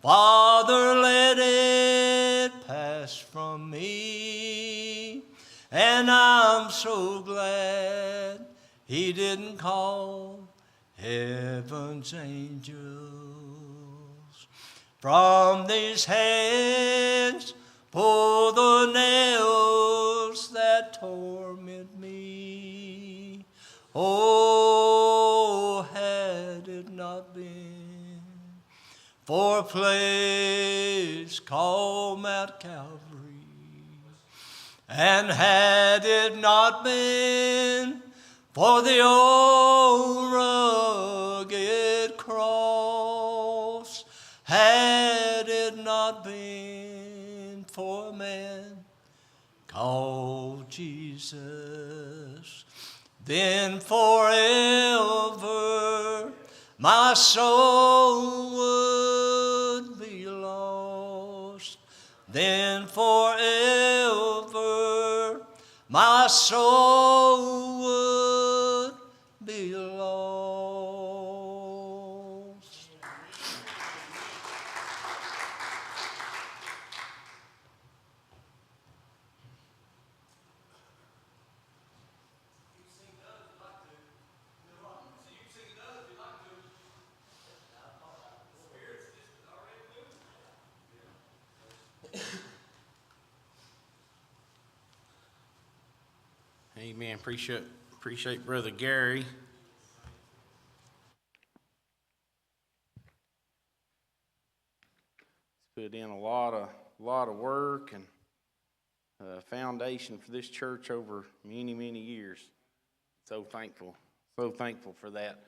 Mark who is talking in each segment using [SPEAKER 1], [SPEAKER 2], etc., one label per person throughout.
[SPEAKER 1] Father, let it pass from me. And I'm so glad he didn't call heaven's angels. From these hands pull the nails that torment me. Oh, had it not been for a place called Mount Calvary, and had it not been for the old rugged cross, had it not been for a man called Jesus, then forever my soul would be lost. Then forever my soul would be lost.
[SPEAKER 2] Amen. Appreciate Brother Gary. He's put in a lot of work and foundation for this church over many years. So thankful for that.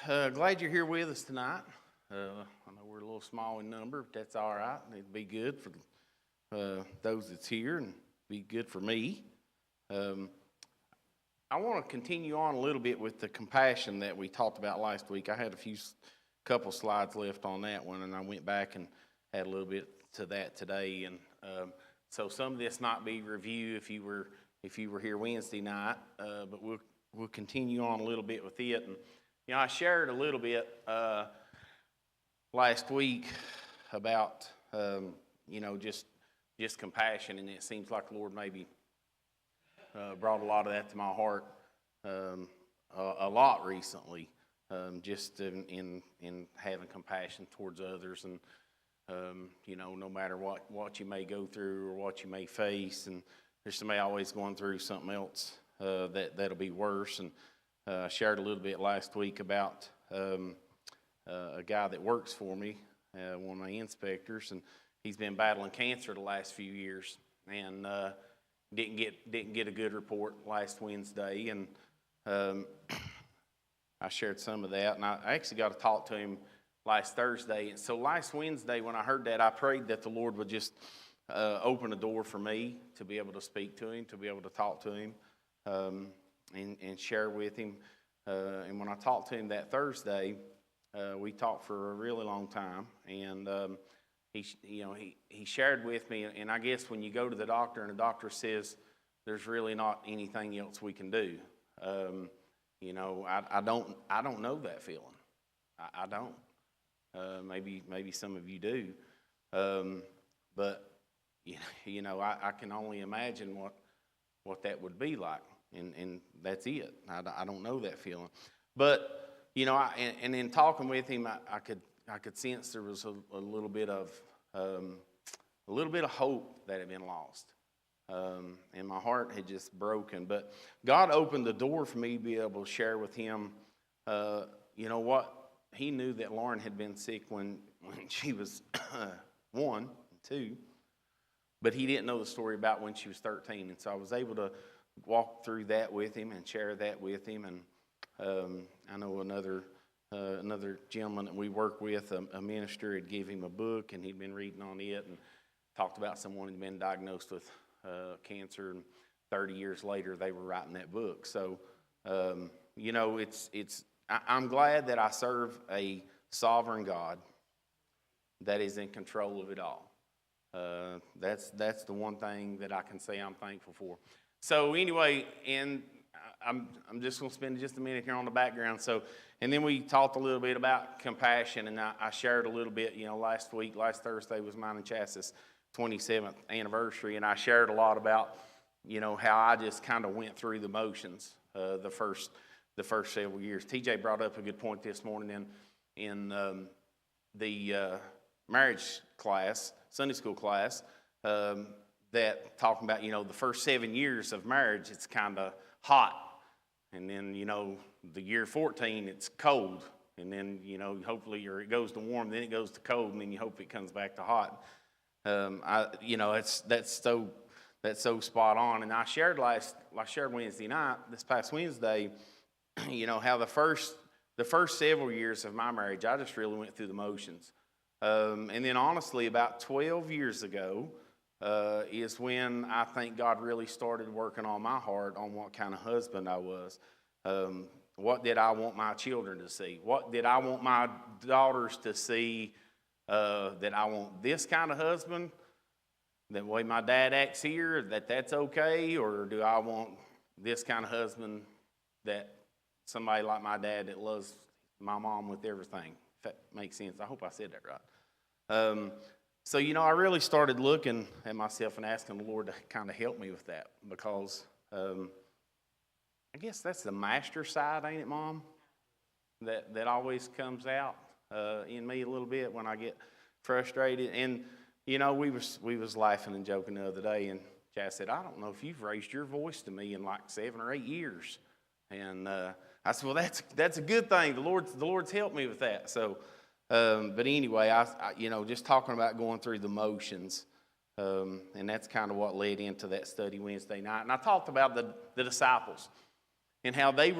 [SPEAKER 2] Glad you're here with us tonight. I know we're a little small in number, but that's all right. It'd be good for those that's here and be good for me. I want to continue on a little bit with the compassion that we talked about last week. I had a couple slides left on that one, and I went back and had a little bit to that today. And so some of this might be review if you were here Wednesday night, but we'll continue on a little bit with it. And I shared a little bit last week about just compassion, and it seems like the Lord maybe brought a lot of that to my heart a lot recently, just in having compassion towards others, and no matter what you may go through or what you may face, and there's somebody always going through something else that'll be worse. And I shared a little bit last week about a guy that works for me, one of my inspectors, and he's been battling cancer the last few years, and didn't get a good report last Wednesday, and I shared some of that, and I actually got to talk to him last Thursday. And so last Wednesday when I heard that, I prayed that the Lord would just open a door for me to be able to speak to him, to be able to talk to him, and share with him. And when I talked to him that Thursday, we talked for a really long time, and he shared with me, and I guess when you go to the doctor and the doctor says there's really not anything else we can do, I don't know that feeling. I don't. Maybe some of you do, but I can only imagine what that would be like, and that's it. I don't know that feeling, but and in talking with him, I could sense there was a little bit of hope that had been lost, and my heart had just broken. But God opened the door for me to be able to share with him. What he knew that Lauren had been sick when she was 1 and 2, but he didn't know the story about when she was 13, and so I was able to walk through that with him and share that with him. And I know another gentleman that we work with, a minister, had give him a book, and he'd been reading on it and talked about someone who'd been diagnosed with cancer, and 30 years later they were writing that book. So I'm glad that I serve a sovereign God that is in control of it all. That's the one thing that I can say I'm thankful for. So anyway, and I'm just going to spend just a minute here on the background. So, and then we talked a little bit about compassion, and I shared a little bit, last Thursday was mine and Chass's 27th anniversary, and I shared a lot about, how I just kind of went through the motions the first several years. TJ brought up a good point this morning in the marriage class, Sunday school class, that talking about, the first 7 years of marriage, it's kind of hot. And then, the year 14, it's cold. And then, hopefully it goes to warm, then it goes to cold, and then you hope it comes back to hot. That's so spot on. And I shared Wednesday night, this past Wednesday, how the first several years of my marriage, I just really went through the motions. And then honestly, about 12 years ago, is when I think God really started working on my heart on what kind of husband I was. What did I want my children to see? What did I want my daughters to see? That I want this kind of husband, the way my dad acts here, that's okay? Or do I want this kind of husband, that somebody like my dad that loves my mom with everything? If that makes sense. I hope I said that right. So, I really started looking at myself and asking the Lord to kind of help me with that, because I guess that's the master side, ain't it, Mom? That always comes out in me a little bit when I get frustrated. And, we was laughing and joking the other day, and Chad said, I don't know if you've raised your voice to me in like 7 or 8 years. And I said, well, that's a good thing. The Lord's helped me with that. So. But anyway, I just talking about going through the motions, and that's kind of what led into that study Wednesday night. And I talked about the disciples and how they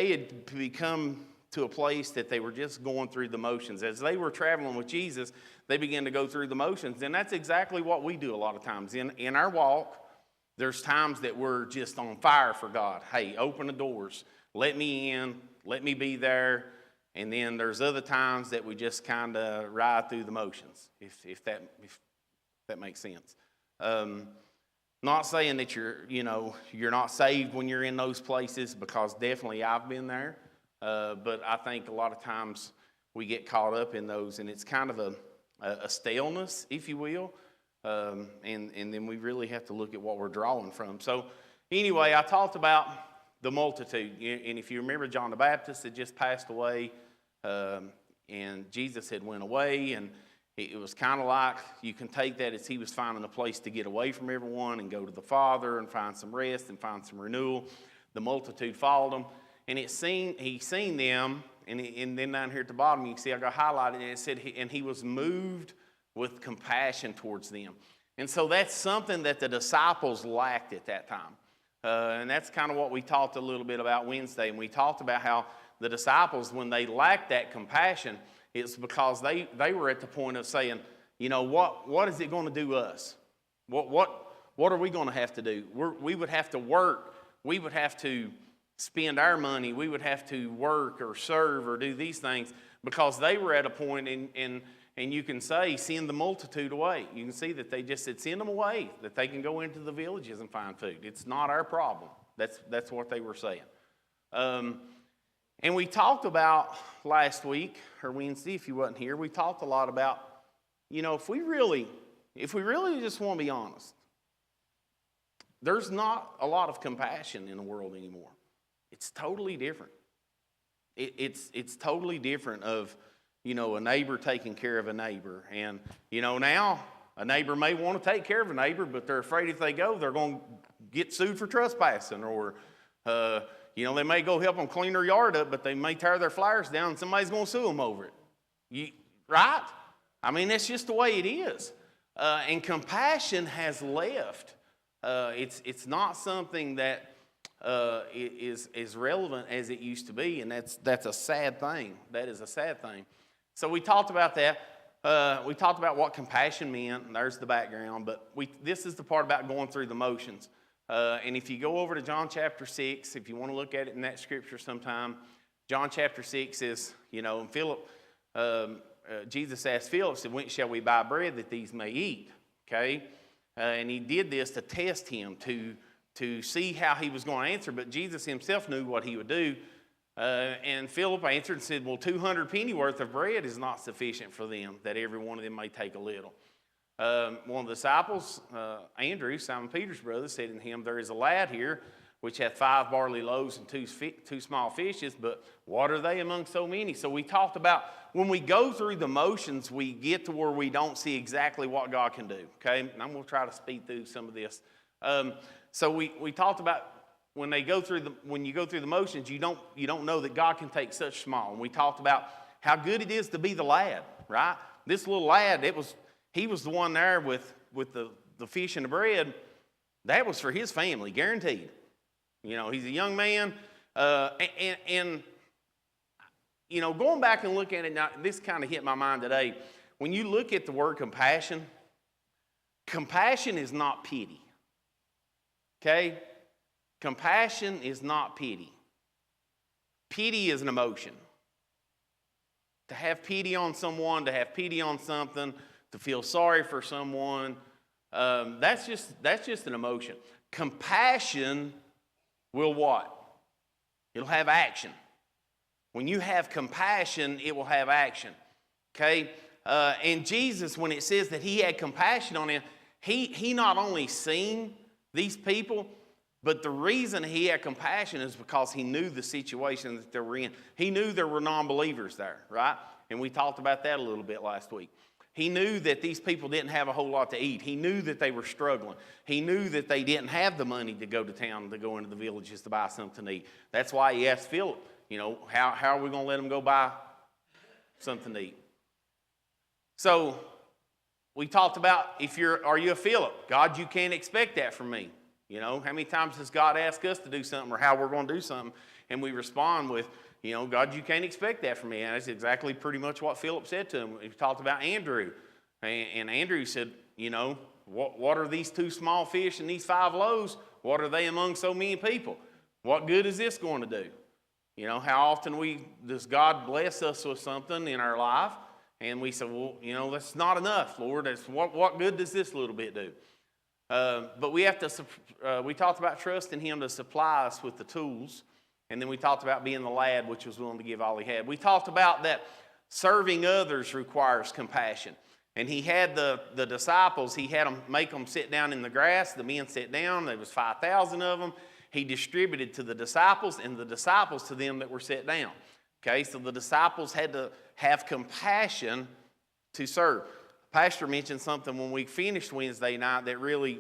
[SPEAKER 2] had become to a place that they were just going through the motions. As they were traveling with Jesus, they began to go through the motions, and that's exactly what we do a lot of times. In our walk, there's times that we're just on fire for God. Hey, open the doors. Let me in. Let me be there. And then there's other times that we just kind of ride through the motions, if that makes sense. Not saying that you're not saved when you're in those places, because definitely I've been there. But I think a lot of times we get caught up in those, and it's kind of a staleness, if you will. And then we really have to look at what we're drawing from. So anyway, I talked about the multitude. And if you remember, John the Baptist had just passed away. And Jesus had went away, and it was kind of like you can take that as he was finding a place to get away from everyone and go to the Father and find some rest and find some renewal. The multitude followed him, and he seen them, and then down here at the bottom you can see I got highlighted, and it said, and he was moved with compassion towards them. And so that's something that the disciples lacked at that time. And that's kind of what we talked a little bit about Wednesday, and we talked about how the disciples, when they lacked that compassion, it's because they were at the point of saying, what is it going to do us? What are we going to have to do? We would have to work. We would have to spend our money. We would have to work or serve or do these things, because they were at a point, and you can say, send the multitude away. You can see that they just said, send them away, that they can go into the villages and find food. It's not our problem. That's what they were saying. And we talked about last week, or Wednesday, if you wasn't here, we talked a lot about, if we really just want to be honest, there's not a lot of compassion in the world anymore. It's totally different. It's totally different of, a neighbor taking care of a neighbor. And, now a neighbor may want to take care of a neighbor, but they're afraid if they go, they're going to get sued for trespassing, or, they may go help them clean their yard up, but they may tear their flowers down, and somebody's going to sue them over it. Right? I mean, that's just the way it is. And compassion has left. It's not something that is as relevant as it used to be, and that's a sad thing. That is a sad thing. So we talked about that. We talked about what compassion meant, and there's the background, but this is the part about going through the motions. And if you go over to John chapter 6, if you want to look at it in that scripture sometime, John chapter 6 is, and Philip, Jesus asked Philip, said, when shall we buy bread that these may eat? Okay? And he did this to test him, to to see how he was going to answer, but Jesus himself knew what he would do. And Philip answered and said, well, 200 pennyworth of bread is not sufficient for them, that every one of them may take a little. One of the disciples, Andrew, Simon Peter's brother, said to him, there is a lad here which hath 5 barley loaves and two small fishes, but what are they among so many? So we talked about when we go through the motions, we get to where we don't see exactly what God can do, okay? And I'm going to try to speed through some of this. So we talked about when you go through the motions, you don't know that God can take such small. And we talked about how good it is to be the lad, right? This little lad, he was the one there with the fish and the bread. That was for his family, guaranteed. You know, he's a young man, and you know, going back and looking at it now, this kind of hit my mind today. When you look at the word compassion, compassion is not pity. Okay? Compassion is not pity. Pity is an emotion. To have pity on someone, to have pity on something, to feel sorry for someone, that's just an emotion. Compassion will what? It'll have action. When you have compassion, it will have action. Okay? And Jesus, when it says that he had compassion on them, he not only seen these people, but the reason he had compassion is because he knew the situation that they were in. He knew there were non-believers there, right? And we talked about that a little bit last week. He knew that these people didn't have a whole lot to eat. He knew that they were struggling. He knew that they didn't have the money to go to town, to go into the villages to buy something to eat. That's why he asked Philip, you know, how are we going to let them go buy something to eat? So we talked about are you a Philip? God, you can't expect that from me. You know, how many times does God ask us to do something or how we're going to do something? And we respond with, you know, God, you can't expect that from me. And that's exactly pretty much what Philip said to him. He talked about Andrew. And Andrew said, you know, what are these 2 small fish and these 5 loaves? What are they among so many people? What good is this going to do? You know, how often does God bless us with something in our life? And we say, well, you know, that's not enough, Lord. What good does this little bit do? But we talked about trusting him to supply us with the tools. And then we talked about being the lad which was willing to give all he had. We talked about that serving others requires compassion. And he had the disciples, he had them make them sit down in the grass. The men sat down. There was 5,000 of them. He distributed to the disciples and the disciples to them that were set down. Okay, so the disciples had to have compassion to serve. Pastor mentioned something when we finished Wednesday night that really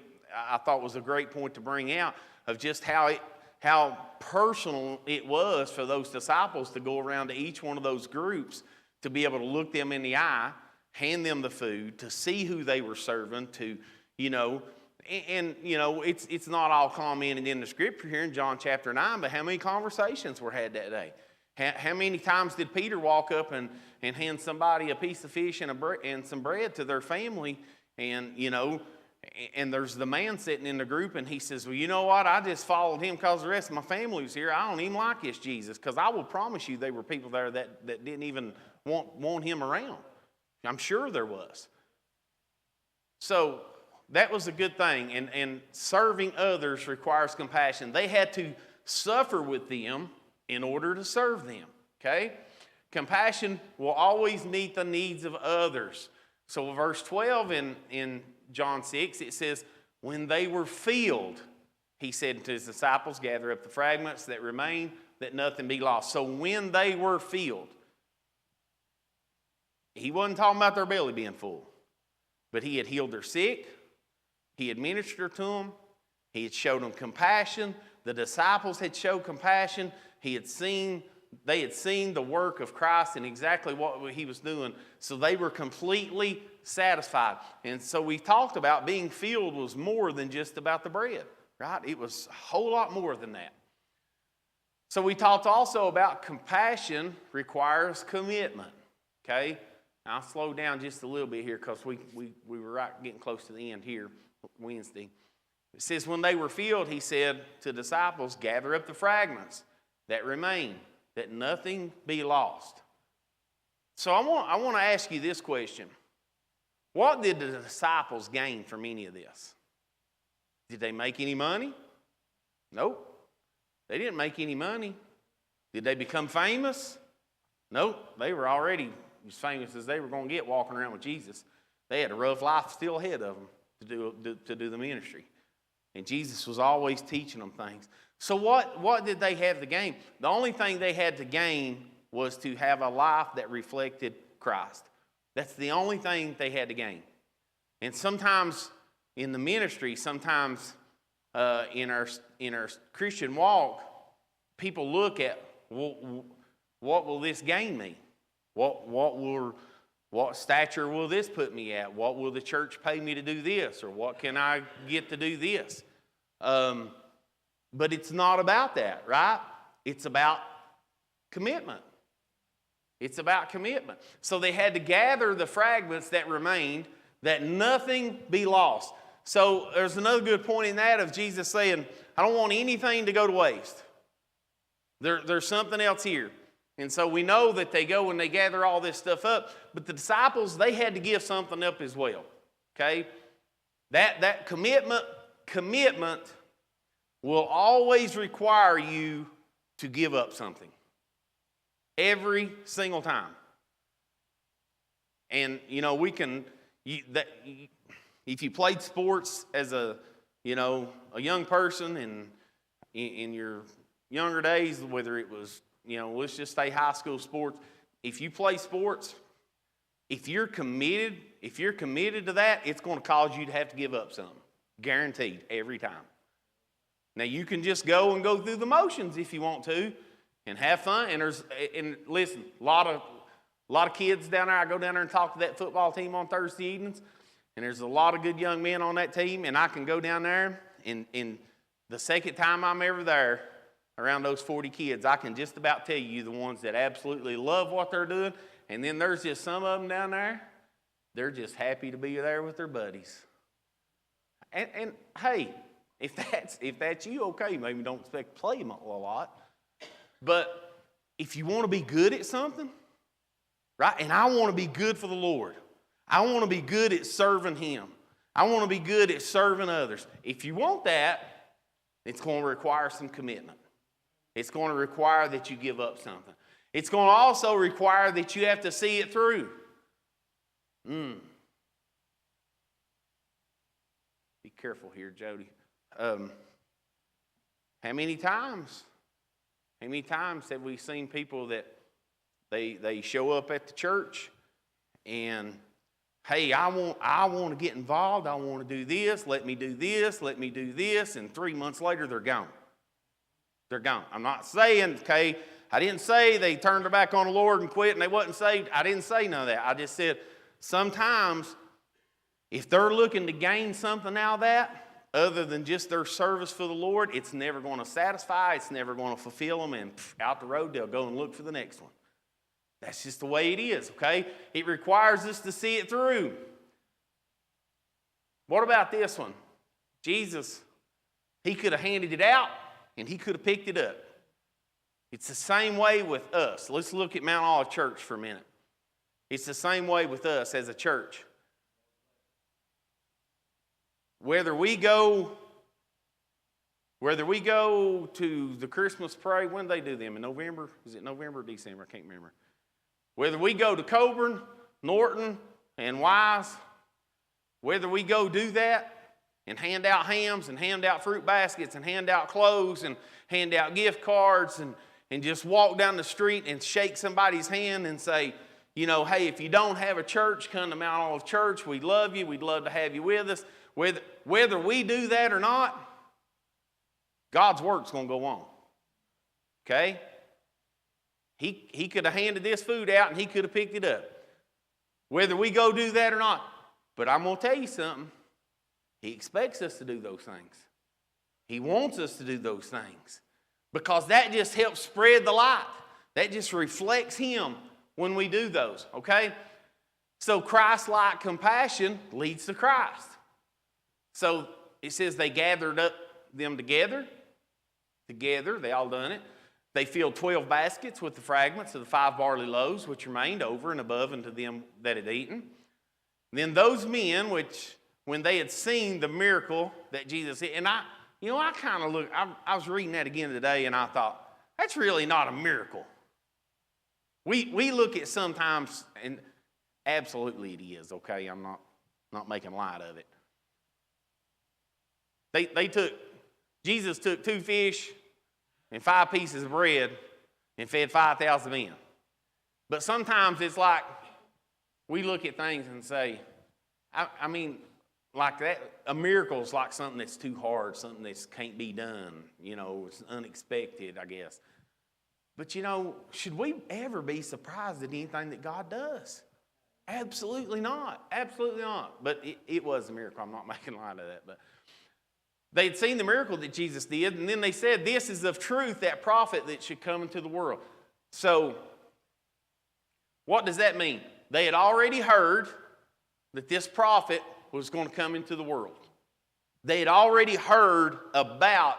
[SPEAKER 2] I thought was a great point to bring out of just how personal it was for those disciples to go around to each one of those groups to be able to look them in the eye, hand them the food, to see who they were serving, to, you know, and you know, it's not all commented in the scripture here in John chapter 9, but how many conversations were had that day? How many times did Peter walk up and hand somebody a piece of fish and some bread to their family? And, you know, and there's the man sitting in the group and he says, well, you know what? I just followed him because the rest of my family was here. I don't even like this Jesus, because I will promise you there were people there that didn't even want him around. I'm sure there was. So that was a good thing. And serving others requires compassion. They had to suffer with them in order to serve them, okay? Compassion will always meet the needs of others. So verse 12 in John 6, it says, when they were filled, he said to his disciples, gather up the fragments that remain, that nothing be lost. So when they were filled, he wasn't talking about their belly being full, but he had healed their sick, he had ministered to them, he had showed them compassion, the disciples had showed compassion, they had seen the work of Christ and exactly what he was doing. So they were completely satisfied. And so we talked about being filled was more than just about the bread, right? It was a whole lot more than that. So we talked also about compassion requires commitment, okay? Now I'll slow down just a little bit here because we were getting close to the end here Wednesday. It says, when they were filled, he said to disciples, gather up the fragments that remain, that nothing be lost. So I want to ask you this question. What did the disciples gain from any of this? Did they make any money? Nope. They didn't make any money. Did they become famous? Nope. They were already as famous as they were going to get walking around with Jesus. They had a rough life still ahead of them to do the ministry. And Jesus was always teaching them things. So what did they have to gain? The only thing they had to gain was to have a life that reflected Christ. That's the only thing they had to gain. And sometimes in the ministry, sometimes in our Christian walk, people look at, well, what will this gain me? What stature will this put me at? What will the church pay me to do this? Or what can I get to do this? But it's not about that, right? It's about commitment. It's about commitment. So they had to gather the fragments that remained, that nothing be lost. So there's another good point in that of Jesus saying, I don't want anything to go to waste. There's something else here. And so we know that they go and they gather all this stuff up. But the disciples, they had to give something up as well. Okay? That commitment will always require you to give up something. Every single time. And, if you played sports as a young person and in your younger days, whether it was, let's just say high school sports, if you play sports, if you're committed to that, it's going to cause you to have to give up something. Guaranteed, every time. Now, you can just go through the motions if you want to and have fun. And listen, a lot of kids down there, I go down there and talk to that football team on Thursday evenings, and there's a lot of good young men on that team, and I can go down there, and the second time I'm ever there around those 40 kids, I can just about tell you the ones that absolutely love what they're doing, and then there's just some of them down there, they're just happy to be there with their buddies. And hey, if that's you, okay, maybe don't expect to play them a lot. But if you want to be good at something, right? And I want to be good for the Lord. I want to be good at serving Him. I want to be good at serving others. If you want that, it's going to require some commitment. It's going to require that you give up something. It's going to also require that you have to see it through. Be careful here, Jody. How many times have we seen people that they show up at the church and, hey, I want to get involved. I want to do this. Let me do this. Let me do this. And 3 months later, they're gone. They're gone. I'm not saying, okay, I didn't say they turned their back on the Lord and quit and they wasn't saved. I didn't say none of that. I just said sometimes if they're looking to gain something out of that, other than just their service for the Lord, it's never going to satisfy, it's never going to fulfill them, and out the road they'll go and look for the next one. That's just the way it is, okay? It requires us to see it through. What about this one? Jesus, He could have handed it out, and He could have picked it up. It's the same way with us. Let's look at Mount Olive Church for a minute. It's the same way with us as a church. Whether we go to the Christmas parade, when do they do them? In November? Is it November or December? I can't remember. Whether we go to Coburn, Norton, and Wise, whether we go do that and hand out hams and hand out fruit baskets and hand out clothes and hand out gift cards and just walk down the street and shake somebody's hand and say, hey, if you don't have a church, come to Mount Olive Church. We love you. We'd love to have you with us. Whether we do that or not, God's work's going to go on. Okay? He could have handed this food out and He could have picked it up. Whether we go do that or not. But I'm going to tell you something. He expects us to do those things. He wants us to do those things. Because that just helps spread the light. That just reflects Him when we do those. Okay? So Christ-like compassion leads to Christ. So it says they gathered up them together, they all done it. They filled 12 baskets with the fragments of the 5 barley loaves, which remained over and above unto them that had eaten. Then those men, which when they had seen the miracle that Jesus did, and I kind of look, I was reading that again today, and I thought, that's really not a miracle. We look at sometimes, and absolutely it is, okay? I'm not making light of it. Jesus took 2 fish and 5 pieces of bread and fed 5,000 men. But sometimes it's like we look at things and say, I mean, like that, a miracle is like something that's too hard, something that can't be done. It's unexpected, I guess. But should we ever be surprised at anything that God does? Absolutely not. Absolutely not. But it was a miracle. I'm not making light of that. But they'd seen the miracle that Jesus did, and then they said, this is of truth, that prophet that should come into the world. So, what does that mean? They had already heard that this prophet was going to come into the world. They had already heard about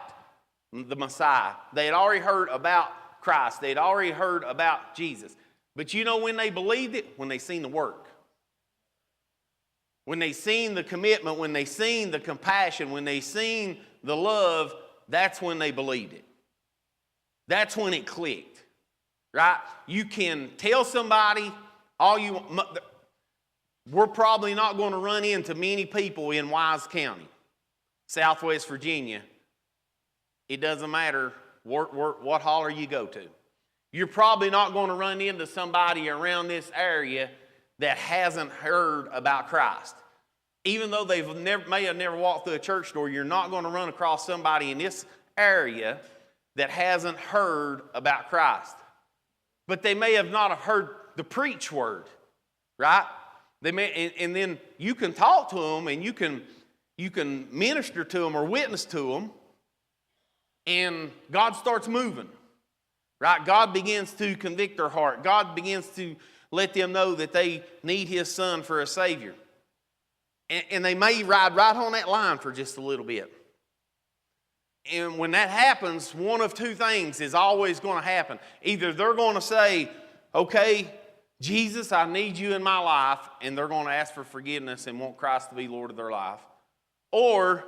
[SPEAKER 2] the Messiah. They had already heard about Christ. They had already heard about Jesus. But when they believed it? When they seen the work. When they seen the commitment, when they seen the compassion, when they seen the love, that's when they believed it. That's when it clicked. Right? You can tell somebody all you want. We're probably not going to run into many people in Wise County, Southwest Virginia. It doesn't matter what holler you go to. You're probably not going to run into somebody around this area that hasn't heard about Christ. Even though they may have never walked through a church door, you're not going to run across somebody in this area that hasn't heard about Christ. But they may have not have heard the preach word, right? They may, and then you can talk to them and you can minister to them or witness to them, and God starts moving, right? God begins to convict their heart. God begins to let them know that they need His Son for a Savior. And they may ride right on that line for just a little bit. And when that happens, one of two things is always going to happen. Either they're going to say, okay, Jesus, I need you in my life, and they're going to ask for forgiveness and want Christ to be Lord of their life. Or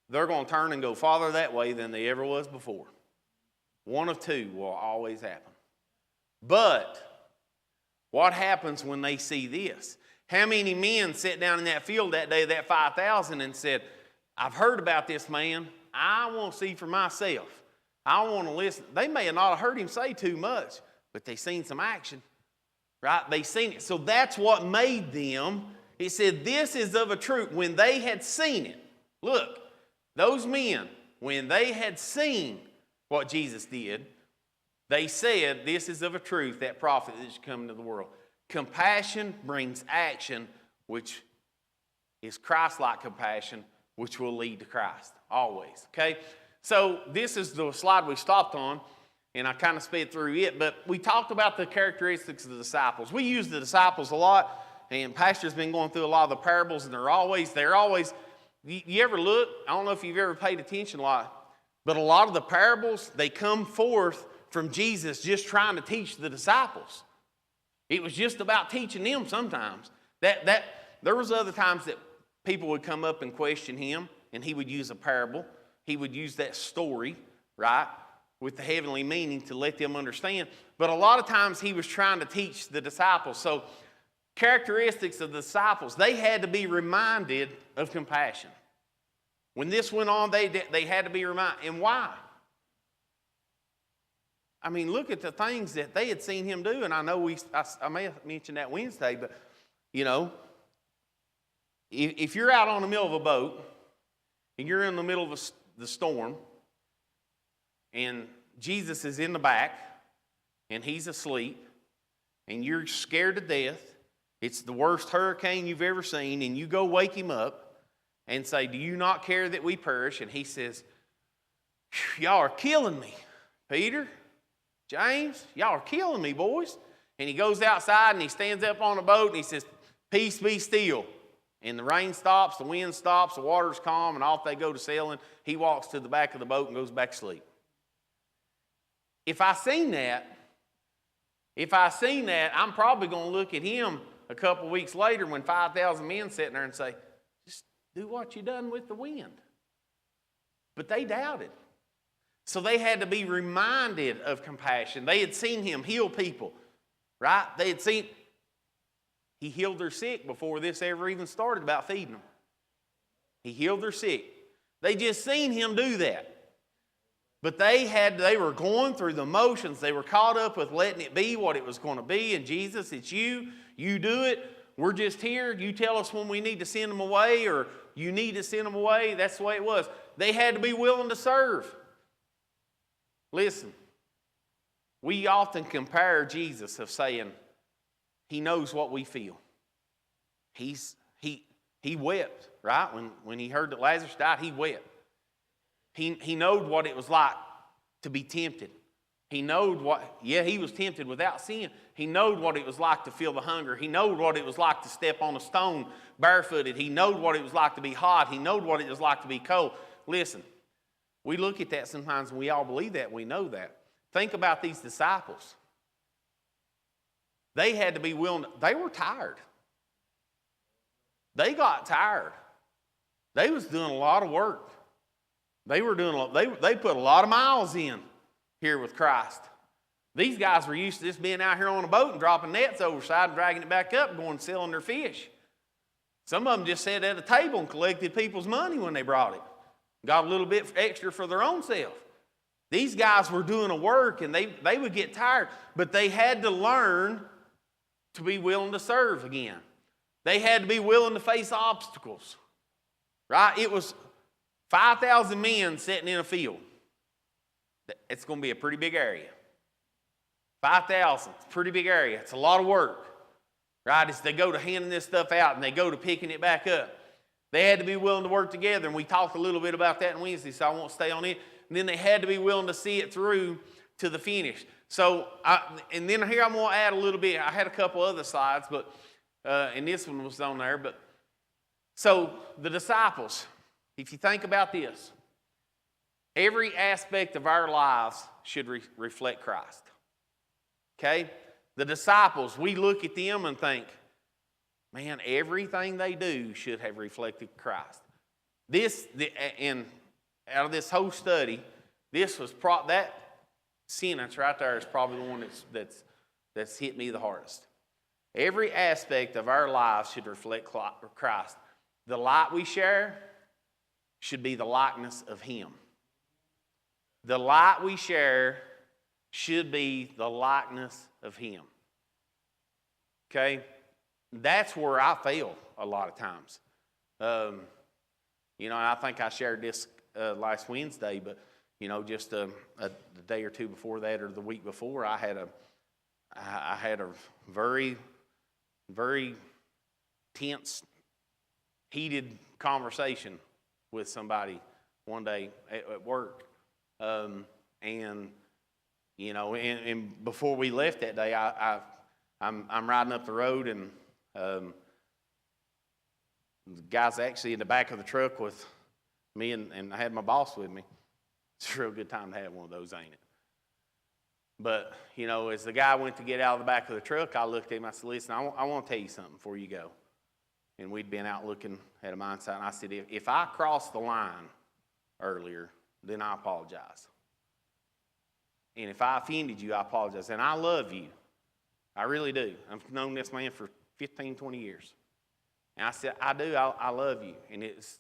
[SPEAKER 2] they're going to turn and go farther that way than they ever was before. One of two will always happen. But what happens when they see this? How many men sat down in that field that day, that 5,000, and said, I've heard about this man. I want to see for myself. I want to listen. They may have not heard him say too much, but they seen some action, right? They seen it. So that's what made them. It said, this is of a truth. When they had seen it, look, those men, when they had seen what Jesus did, they said, this is of a truth, that prophet that should come into the world. Compassion brings action, which is Christ-like compassion, which will lead to Christ, always, okay? So this is the slide we stopped on, and I kind of sped through it, but we talked about the characteristics of the disciples. We use the disciples a lot, and Pastor's been going through a lot of the parables, and they're always, you ever look, I don't know if you've ever paid attention a lot, but a lot of the parables, they come forth from Jesus just trying to teach the disciples. It was just about teaching them sometimes. There was other times that people would come up and question him, and he would use a parable. He would use that story, right, with the heavenly meaning to let them understand. But a lot of times he was trying to teach the disciples. So characteristics of the disciples, they had to be reminded of compassion. When this went on, they had to be reminded. And why? I mean, look at the things that they had seen him do. And I know I may have mentioned that Wednesday, but, if you're out on the middle of a boat and you're in the middle of the storm and Jesus is in the back and he's asleep and you're scared to death, it's the worst hurricane you've ever seen, and you go wake him up and say, do you not care that we perish? And he says, y'all are killing me, Peter, James, y'all are killing me, boys. And he goes outside and he stands up on the boat and he says, peace be still. And the rain stops, the wind stops, the water's calm, and off they go to sailing. He walks to the back of the boat and goes back to sleep. If I seen that, I'm probably going to look at him a couple weeks later when 5,000 men sitting there and say, just do what you done with the wind. But they doubted. So they had to be reminded of compassion. They had seen him heal people, right? They had seen he healed their sick before this ever even started about feeding them. He healed their sick. They just seen him do that. But they were going through the motions. They were caught up with letting it be what it was going to be. And Jesus, it's you. You do it. We're just here. You tell us when we need to send them away, or you need to send them away. That's the way it was. They had to be willing to serve. Listen, we often compare Jesus of saying he knows what we feel. He wept, right? When he heard that Lazarus died, he wept. He knowed what it was like to be tempted. He knowed he was tempted without sin. He knowed what it was like to feel the hunger. He knowed what it was like to step on a stone barefooted. He knowed what it was like to be hot. He knowed what it was like to be cold. Listen, we look at that sometimes and we all believe that. We know that. Think about these disciples. They had to be willing. They were tired. They got tired. They was doing a lot of work. They were doing. They put a lot of miles in here with Christ. These guys were used to just being out here on a boat and dropping nets overside and dragging it back up and going and selling their fish. Some of them just sat at a table and collected people's money when they brought it. Got a little bit extra for their own self. These guys were doing a work and they would get tired, but they had to learn to be willing to serve again. They had to be willing to face obstacles, right? It was 5,000 men sitting in a field. It's going to be a pretty big area. 5,000, it's a pretty big area. It's a lot of work, right? As they go to handing this stuff out and they go to picking it back up. They had to be willing to work together, and we talked a little bit about that on Wednesday, so I won't stay on it. And then they had to be willing to see it through to the finish. So, and then here I'm going to add a little bit. I had a couple other slides, but and this one was on there. But so the disciples, if you think about this, every aspect of our lives should reflect Christ. Okay? The disciples, we look at them and think, man, everything they do should have reflected Christ. And out of this whole study, that sentence right there is probably the one that's hit me the hardest. Every aspect of our lives should reflect Christ. The light we share should be the likeness of Him. The light we share should be the likeness of Him. Okay? That's where I fail a lot of times. And I think I shared this last Wednesday, but, just a day or two before that or the week before, I had a very, very tense, heated conversation with somebody one day at work. And before we left that day, I'm riding up the road, and the guy's actually in the back of the truck with me, and I had my boss with me. It's a real good time to have one of those, ain't it? But, as the guy went to get out of the back of the truck, I looked at him. I said, listen, I want to tell you something before you go. And we'd been out looking at a mine site, and I said, if I crossed the line earlier, then I apologize. And if I offended you, I apologize. And I love you. I really do. I've known this man for 15, 20 years. And I said, I do. I love you. And it's,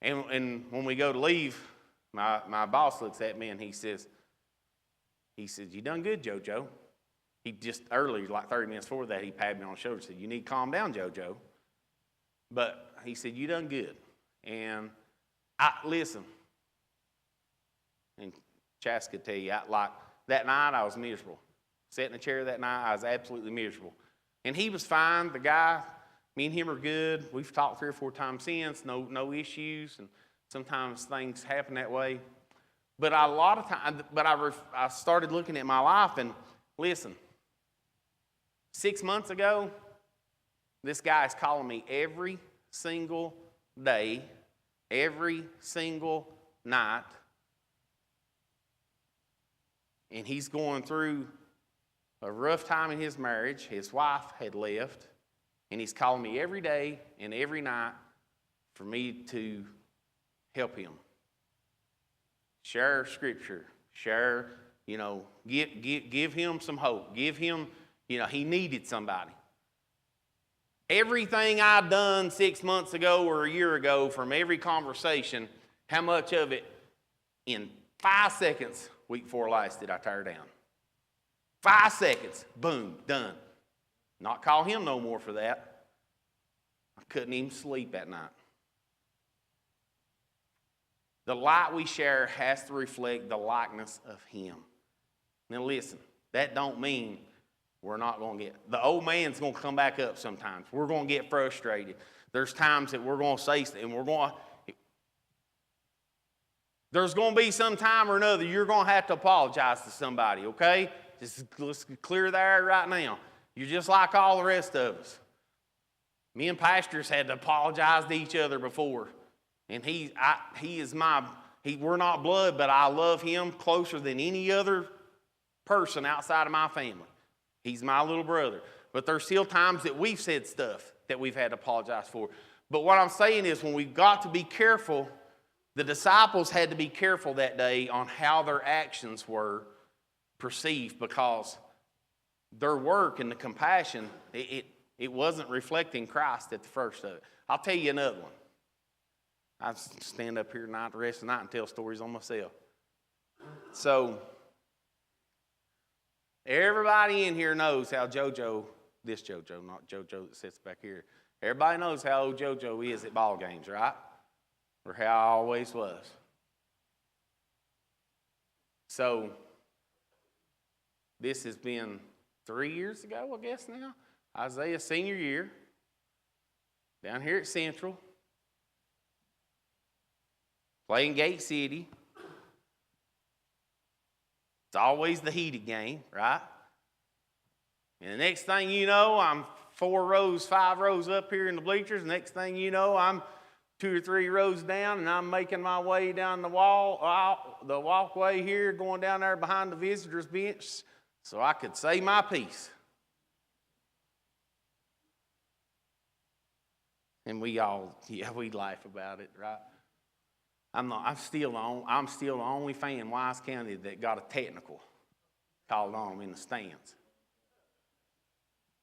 [SPEAKER 2] and when we go to leave, my boss looks at me and he says, you done good, JoJo. He just earlier, like 30 minutes before that, he patted me on the shoulder and said, you need to calm down, JoJo. But he said, you done good. And listen, and Chas could tell you, that night I was miserable. Sat in a chair that night, I was absolutely miserable. And he was fine. The guy, me and him are good. We've talked 3 or 4 times since, no issues. And sometimes things happen that way. But a lot of times, I started looking at my life, and listen, 6 months ago, this guy is calling me every single day, every single night. And he's going through a rough time in his marriage. His wife had left. And he's calling me every day and every night for me to help him Share scripture. Share, give him some hope. Give him, he needed somebody. Everything I've done 6 months ago or a year ago from every conversation, how much of it in 5 seconds, week 4 last, did I tear down? 5 seconds, boom, done. Not call him no more for that. I couldn't even sleep at night. The light we share has to reflect the likeness of him. Now listen, that don't mean we're not going to get, the old man's going to come back up sometimes. We're going to get frustrated. There's times that we're going to say, and there's going to be some time or another you're going to have to apologize to somebody, okay? Let's clear the air right now. You're just like all the rest of us. Me and pastors had to apologize to each other before. And we're not blood, but I love him closer than any other person outside of my family. He's my little brother. But there's still times that we've said stuff that we've had to apologize for. But what I'm saying is when we've got to be careful, the disciples had to be careful that day on how their actions were perceived, because their work and the compassion, it wasn't reflecting Christ at the first of it. I'll tell you another one. I stand up here tonight, the rest of the night, and tell stories on myself. So, everybody in here knows how JoJo, this JoJo, not JoJo that sits back here. Everybody knows how old JoJo is at ball games, right? Or how I always was. So, this has been 3 years ago, I guess now. Isaiah's senior year, down here at Central, playing Gate City. It's always the heated game, right? And the next thing you know, I'm 4 rows, 5 rows up here in the bleachers. Next thing you know, I'm 2 or 3 rows down, and I'm making my way down the walkway here, going down there behind the visitors' bench so I could say my piece. And we laugh about it, right? I'm still the only fan in Wise County that got a technical called on him in the stands.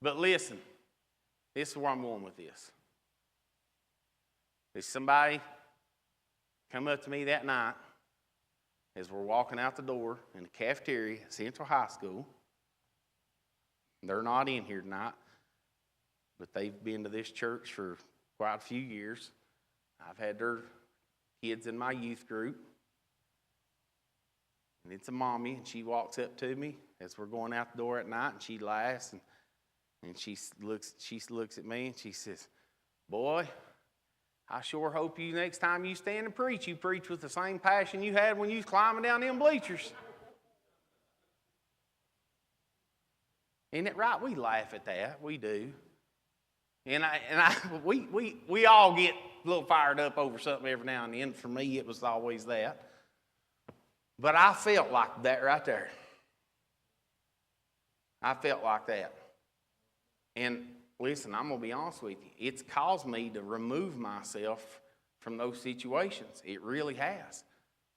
[SPEAKER 2] But listen, this is where I'm going with this. There's somebody come up to me that night as we're walking out the door in the cafeteria at Central High School. They're not in here tonight, but they've been to this church for quite a few years. I've had their kids in my youth group. And it's a mommy, and she walks up to me as we're going out the door at night, and she laughs, and she looks at me, and she says, "Boy, I sure hope you next time you stand and preach, you preach with the same passion you had when you was climbing down them bleachers." Isn't it right? We laugh at that. We do. We all get a little fired up over something every now and then. For me, it was always that. But I felt like that right there. I felt like that. And listen, I'm going to be honest with you. It's caused me to remove myself from those situations. It really has.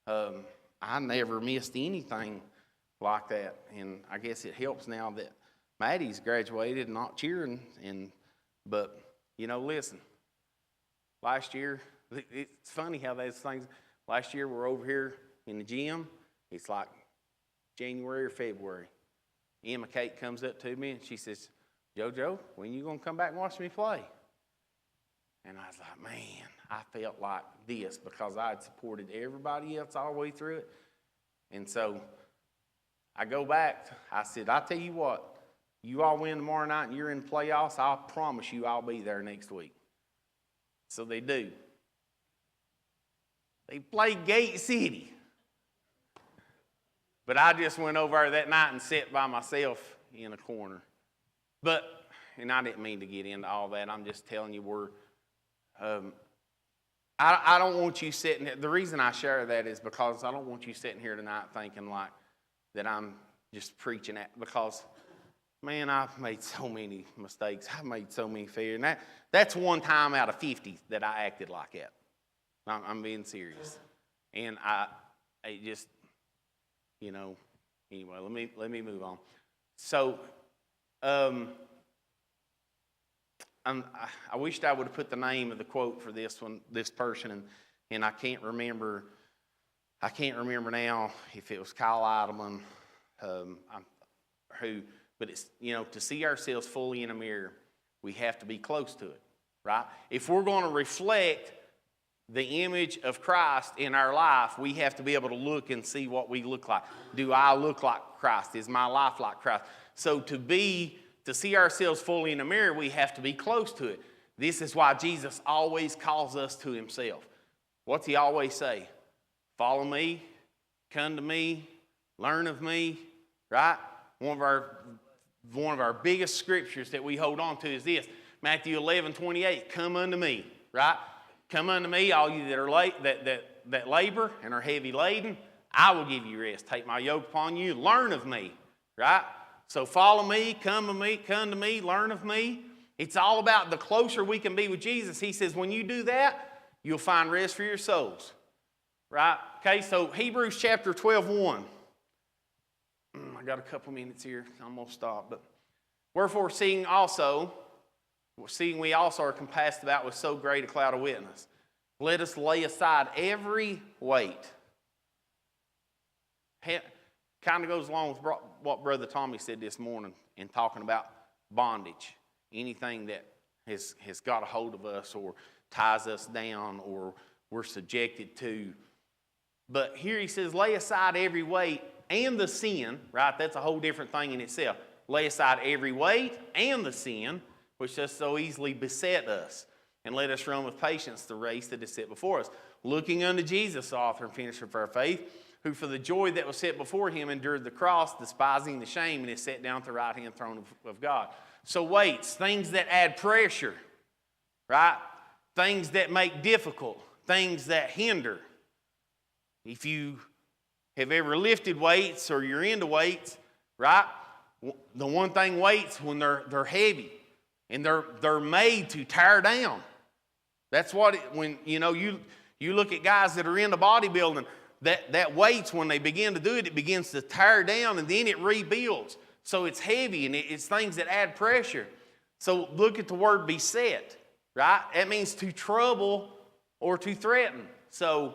[SPEAKER 2] I never missed anything like that. And I guess it helps now that Maddie's graduated and not cheering. But, listen. Last year, it's funny how those things, last year we're over here in the gym. It's like January or February. Emma Kate comes up to me and she says, "JoJo, when you going to come back and watch me play?" And I was like, man, I felt like this because I had supported everybody else all the way through it. And so I go back. I said, "I tell you what, you all win tomorrow night and you're in the playoffs, I'll promise you I'll be there next week." So they do. They play Gate City. But I just went over there that night and sat by myself in a corner. And I didn't mean to get into all that. I'm just telling you I don't want you sitting here. The reason I share that is because I don't want you sitting here tonight thinking like that I'm just preaching at, because, man, I've made so many mistakes. I've made so many failures. And that's one time out of 50 that I acted like that. I'm being serious. And it just, anyway, let me move on. So, I wished I would have put the name of the quote for this person, and I can't remember now if it was Kyle Idleman, but it's, to see ourselves fully in a mirror, we have to be close to it, right? If we're going to reflect the image of Christ in our life, we have to be able to look and see what we look like. Do I look like Christ? Is my life like Christ? So to see ourselves fully in a mirror, we have to be close to it. This is why Jesus always calls us to himself. What's he always say? Follow me, come to me, learn of me, right? One of our biggest scriptures that we hold on to is this, Matthew 11:28. Come unto me, right? Come unto me, all you that are that labor and are heavy laden. I will give you rest. Take my yoke upon you. Learn of me, right? So follow me, come to me, learn of me. It's all about the closer we can be with Jesus. He says when you do that, you'll find rest for your souls, right? Okay, so Hebrews chapter 12:1. I got a couple minutes here. I'm going to stop. But wherefore, seeing we also are compassed about with so great a cloud of witness, let us lay aside every weight. Kind of goes along with what Brother Tommy said this morning in talking about bondage. Anything that has got a hold of us or ties us down or we're subjected to. But here he says, lay aside every weight and the sin, right? That's a whole different thing in itself. Lay aside every weight and the sin, which does so easily beset us. And let us run with patience the race that is set before us. Looking unto Jesus, the author and finisher of our faith, who for the joy that was set before him endured the cross, despising the shame, and is set down at the right hand throne of God. So weights, things that add pressure, right? Things that make difficult, things that hinder. If you have ever lifted weights or you're into weights, right? The one thing weights when they're heavy and they're made to tear down. That's what when you look at guys that are into bodybuilding, that weights when they begin to do it, it begins to tear down and then it rebuilds. So it's heavy and it's things that add pressure. So look at the word beset, right? That means to trouble or to threaten. So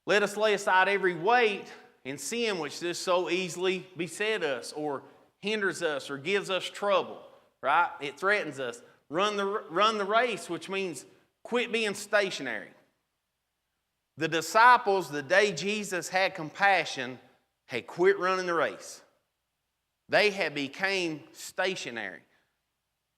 [SPEAKER 2] let us lay aside every weight and sin which does so easily beset us or hinders us or gives us trouble, right? It threatens us. Run the race, which means quit being stationary. The disciples, the day Jesus had compassion, had quit running the race. They had became stationary.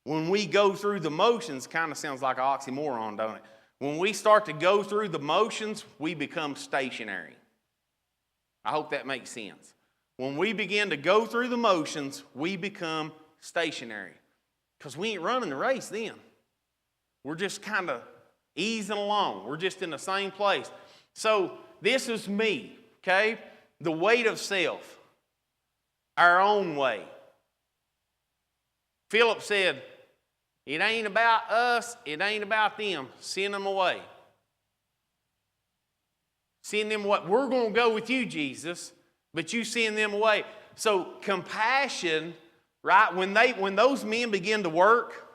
[SPEAKER 2] When we go through the motions, kind of sounds like an oxymoron, don't it? When we start to go through the motions, we become stationary. I hope that makes sense. When we begin to go through the motions, we become stationary. Because we ain't running the race then. We're just kind of easing along. We're just in the same place. So this is me, okay? The weight of self. Our own way. Philip said, it ain't about us, it ain't about them. Send them away. Send them away. We're going to go with you, Jesus, but you send them away. So compassion, right? When those men begin to work,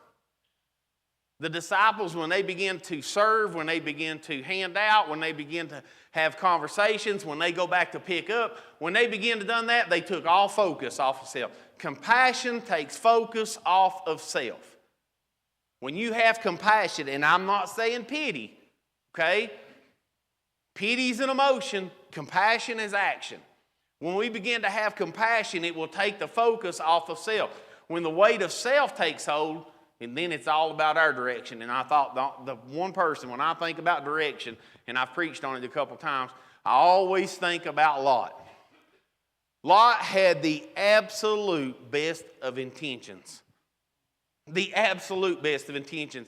[SPEAKER 2] the disciples, when they begin to serve, when they begin to hand out, when they begin to have conversations, when they go back to pick up, when they begin to do that, they took all focus off of self. Compassion takes focus off of self. When you have compassion, and I'm not saying pity, okay? Pity is an emotion, compassion is action. When we begin to have compassion, it will take the focus off of self. When the weight of self takes hold, and then it's all about our direction. And I thought the one person, when I think about direction, and I've preached on it a couple times, I always think about Lot. Lot had the absolute best of intentions. The absolute best of intentions.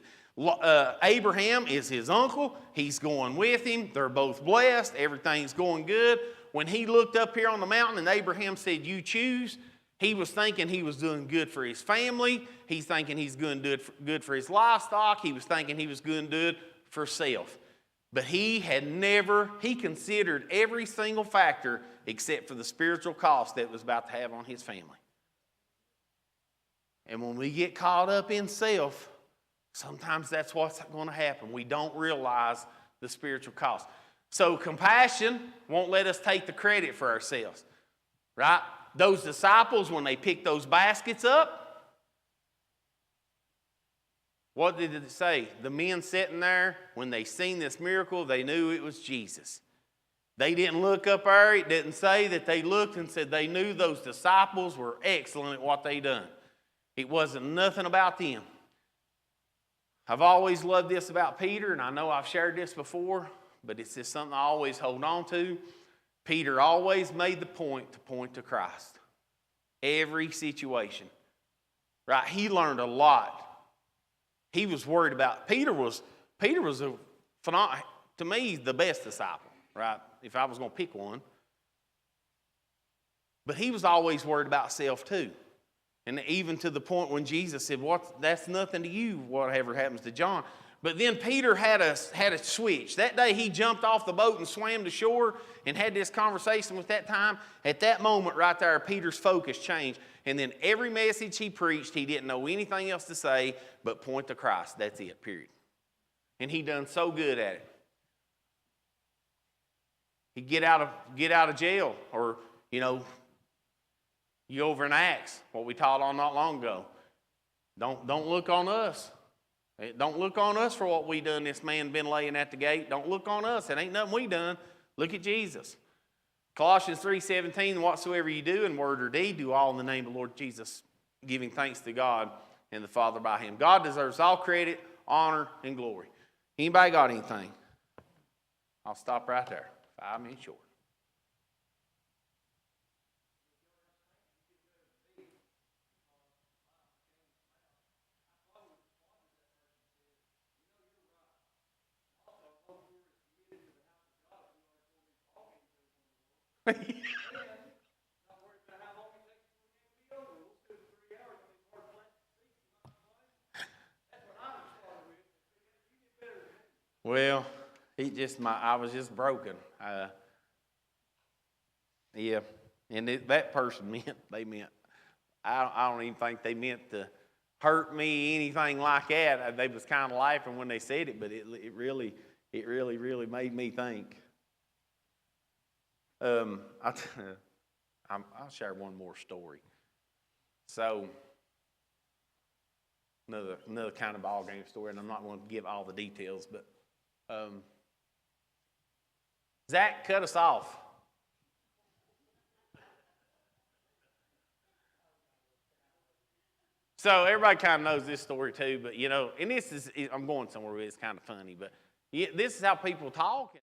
[SPEAKER 2] Abraham is his uncle. He's going with him. They're both blessed. Everything's going good. When he looked up here on the mountain and Abraham said, you choose, he was thinking he was doing good for his family. He's thinking he's doing good for his livestock. He was thinking he was doing good for self. But he considered every single factor except for the spiritual cost that it was about to have on his family. And when we get caught up in self, sometimes that's what's going to happen. We don't realize the spiritual cost. So compassion won't let us take the credit for ourselves, right? Those disciples, when they picked those baskets up, what did it say? The men sitting there, when they seen this miracle, they knew it was Jesus. They didn't look up there. It didn't say that they looked and said they knew those disciples were excellent at what they done. It wasn't nothing about them. I've always loved this about Peter, and I know I've shared this before, but it's just something I always hold on to. Peter always made the point to point to Christ. Every situation. Right? He learned a lot. He was worried about, Peter was a phenomenal, to me, the best disciple, right? If I was going to pick one. But he was always worried about self too. And even to the point when Jesus said, that's nothing to you, whatever happens to John. But then Peter had a switch. That day he jumped off the boat and swam to shore and had this conversation with that time. At that moment right there, Peter's focus changed. And then every message he preached, he didn't know anything else to say but point to Christ. That's it, period. And he done so good at it. He'd get out of jail, or, you over in Acts, what we taught on not long ago. Don't look on us. Don't look on us for what we done. This man been laying at the gate. Don't look on us. It ain't nothing we done. Look at Jesus. Colossians 3:17, whatsoever you do in word or deed, do all in the name of the Lord Jesus, giving thanks to God and the Father by him. God deserves all credit, honor, and glory. Anybody got anything? I'll stop right there. 5 minutes short. Well, I was just broken. Yeah, and that person meant, I don't even think they meant to hurt me, anything like that. They was kind of laughing when they said it, but it really made me think. I'll share one more story. So, another kind of ball game story, and I'm not going to give all the details, but Zach cut us off. So everybody kind of knows this story too, but and this is, I'm going somewhere where it's kind of funny, but this is how people talk.